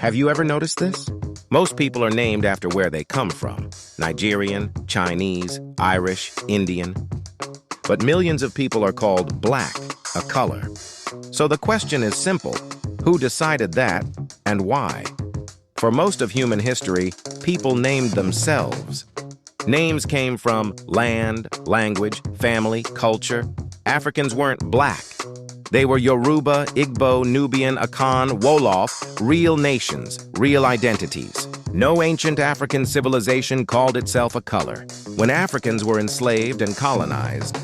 Have you ever noticed this? Most people are named after where they come from: Nigerian, Chinese, Irish, Indian. But millions of people are called black, a color. So the question is simple: who decided that, and why? For most of human history, people named themselves. Names came from land, language, family, culture. Africans weren't black. They were Yoruba, Igbo, Nubian, Akan, Wolof, real nations, real identities. No ancient African civilization called itself a color. When Africans were enslaved and colonized,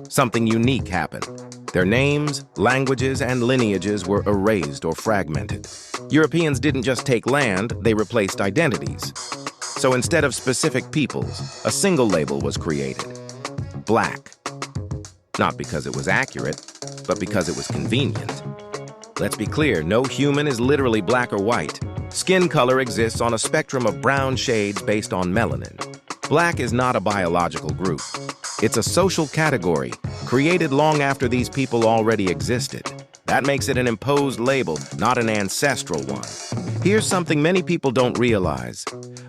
something unique happened. Their names, languages, and lineages were erased or fragmented. Europeans didn't just take land, they replaced identities. So instead of specific peoples, a single label was created: black. Not because it was accurate, but because it was convenient. Let's be clear, no human is literally black or white. Skin color exists on a spectrum of brown shades based on melanin. Black is not a biological group. It's a social category created long after these people already existed. That makes it an imposed label, not an ancestral one. Here's something many people don't realize.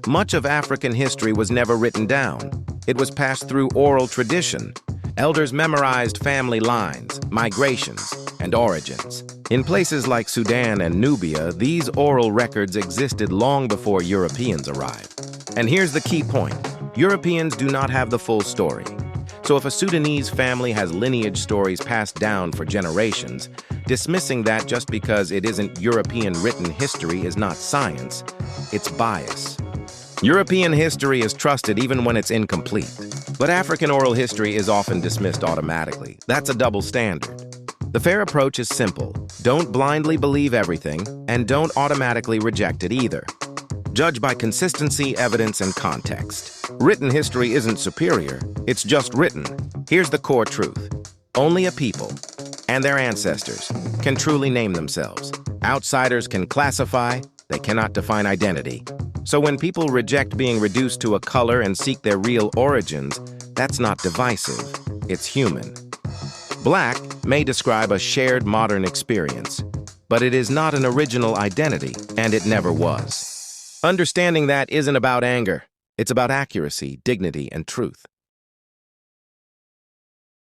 Much of African history was never written down. It was passed through oral tradition. Elders memorized family lines, migrations, and origins. In places like Sudan and Nubia, these oral records existed long before Europeans arrived. And here's the key point: Europeans do not have the full story. So if a Sudanese family has lineage stories passed down for generations, dismissing that just because it isn't European written history is not science, it's bias. European history is trusted even when it's incomplete. But African oral history is often dismissed automatically. That's a double standard. The fair approach is simple: don't blindly believe everything, and don't automatically reject it either. Judge by consistency, evidence, and context. Written history isn't superior, it's just written. Here's the core truth: only a people and their ancestors can truly name themselves. Outsiders can classify, they cannot define identity. So when people reject being reduced to a color and seek their real origins, that's not divisive, it's human. Black may describe a shared modern experience, but it is not an original identity, and it never was. Understanding that isn't about anger, it's about accuracy, dignity, and truth.